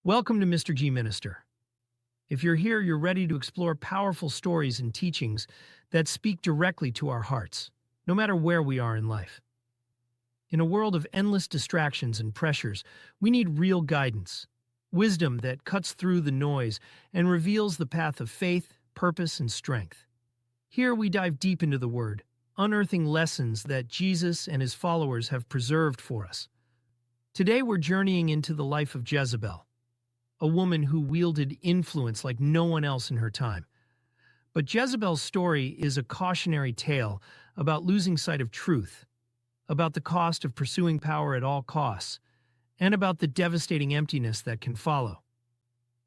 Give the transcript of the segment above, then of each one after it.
Welcome to Mr. G Minister. If you're here, you're ready to explore powerful stories and teachings that speak directly to our hearts, no matter where we are in life. In a world of endless distractions and pressures, we need real guidance, wisdom that cuts through the noise and reveals the path of faith, purpose, and strength. Here we dive deep into the Word, unearthing lessons that Jesus and his followers have preserved for us. Today we're journeying into the life of Jezebel, a woman who wielded influence like no one else in her time. But Jezebel's story is a cautionary tale about losing sight of truth, about the cost of pursuing power at all costs, and about the devastating emptiness that can follow.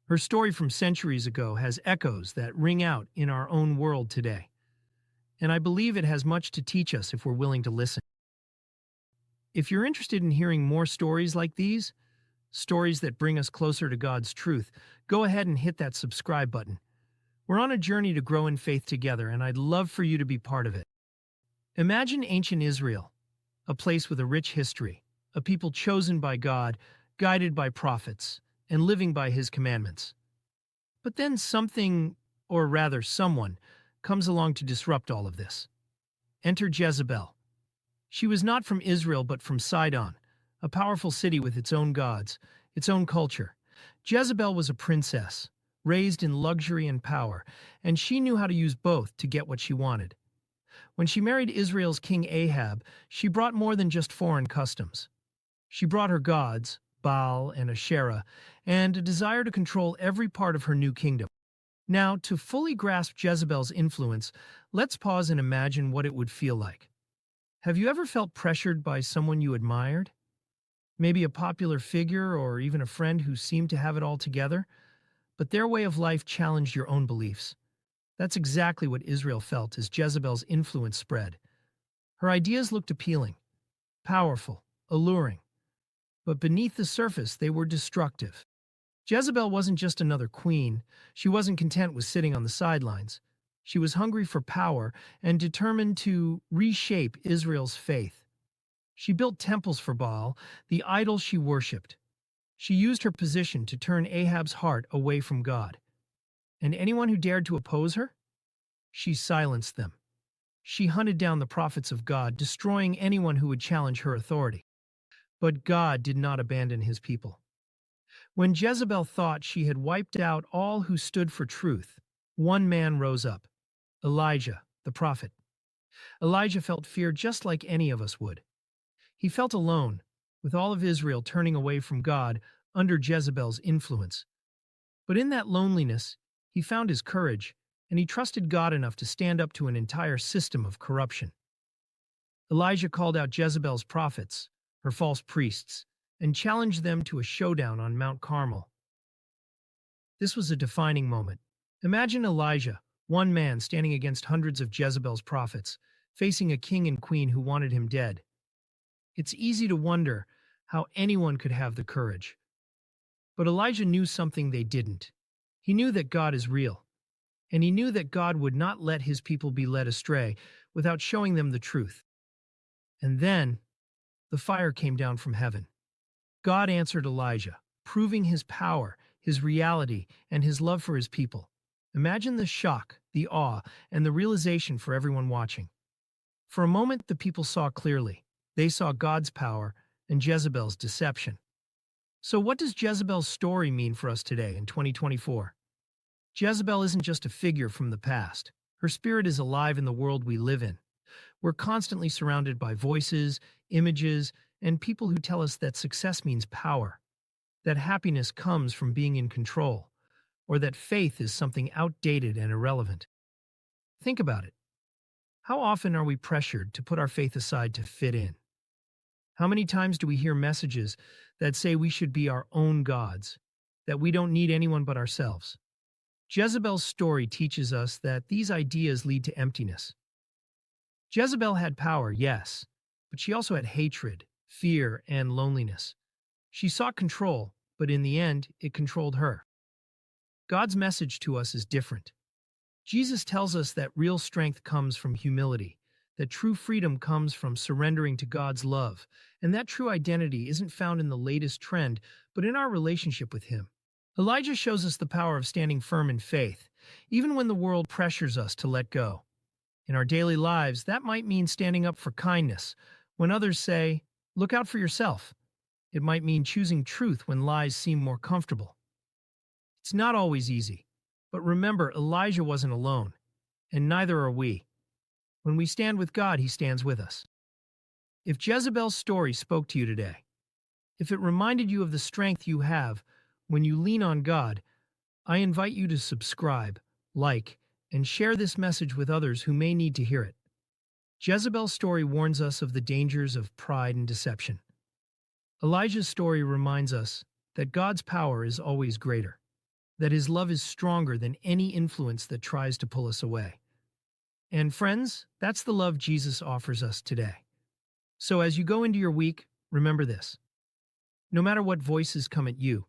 Her story from centuries ago has echoes that ring out in our own world today, and I believe it has much to teach us if we're willing to listen. If you're interested in hearing more stories like these, stories that bring us closer to God's truth, go ahead and hit that subscribe button. We're on a journey to grow in faith together, and I'd love for you to be part of it. Imagine ancient Israel, a place with a rich history, a people chosen by God, guided by prophets, and living by his commandments. But then something, or rather someone, comes along to disrupt all of this. Enter Jezebel. She was not from Israel but from Sidon, a powerful city with its own gods, its own culture. Jezebel was a princess, raised in luxury and power, and she knew how to use both to get what she wanted. When she married Israel's king Ahab, she brought more than just foreign customs. She brought her gods, Baal and Asherah, and a desire to control every part of her new kingdom. Now, to fully grasp Jezebel's influence, let's pause and imagine what it would feel like. Have you ever felt pressured by someone you admired? Maybe a popular figure or even a friend who seemed to have it all together, but their way of life challenged your own beliefs. That's exactly what Israel felt as Jezebel's influence spread. Her ideas looked appealing, powerful, alluring, but beneath the surface they were destructive. Jezebel wasn't just another queen. She wasn't content with sitting on the sidelines. She was hungry for power and determined to reshape Israel's faith. She built temples for Baal, the idol she worshipped. She used her position to turn Ahab's heart away from God. And anyone who dared to oppose her? She silenced them. She hunted down the prophets of God, destroying anyone who would challenge her authority. But God did not abandon his people. When Jezebel thought she had wiped out all who stood for truth, one man rose up, Elijah, the prophet. Elijah felt fear just like any of us would. He felt alone, with all of Israel turning away from God under Jezebel's influence. But in that loneliness, he found his courage, and he trusted God enough to stand up to an entire system of corruption. Elijah called out Jezebel's prophets, her false priests, and challenged them to a showdown on Mount Carmel. This was a defining moment. Imagine Elijah, one man standing against hundreds of Jezebel's prophets, facing a king and queen who wanted him dead. It's easy to wonder how anyone could have the courage. But Elijah knew something they didn't. He knew that God is real, and he knew that God would not let his people be led astray without showing them the truth. And then, the fire came down from heaven. God answered Elijah, proving his power, his reality, and his love for his people. Imagine the shock, the awe, and the realization for everyone watching. For a moment, the people saw clearly. They saw God's power and Jezebel's deception. So what does Jezebel's story mean for us today in 2024? Jezebel isn't just a figure from the past. Her spirit is alive in the world we live in. We're constantly surrounded by voices, images, and people who tell us that success means power, that happiness comes from being in control, or that faith is something outdated and irrelevant. Think about it. How often are we pressured to put our faith aside to fit in? How many times do we hear messages that say we should be our own gods, that we don't need anyone but ourselves? Jezebel's story teaches us that these ideas lead to emptiness. Jezebel had power, yes, but she also had hatred, fear, and loneliness. She sought control, but in the end, it controlled her. God's message to us is different. Jesus tells us that real strength comes from humility, that true freedom comes from surrendering to God's love, and that true identity isn't found in the latest trend, but in our relationship with Him. Elijah shows us the power of standing firm in faith, even when the world pressures us to let go. In our daily lives, that might mean standing up for kindness when others say, "Look out for yourself." It might mean choosing truth when lies seem more comfortable. It's not always easy, but remember, Elijah wasn't alone, and neither are we. When we stand with God, He stands with us. If Jezebel's story spoke to you today, if it reminded you of the strength you have when you lean on God, I invite you to subscribe, like, and share this message with others who may need to hear it. Jezebel's story warns us of the dangers of pride and deception. Elijah's story reminds us that God's power is always greater, that His love is stronger than any influence that tries to pull us away. And friends, that's the love Jesus offers us today. So as you go into your week, remember this. No matter what voices come at you,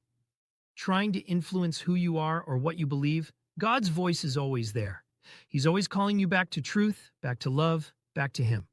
trying to influence who you are or what you believe, God's voice is always there. He's always calling you back to truth, back to love, back to Him.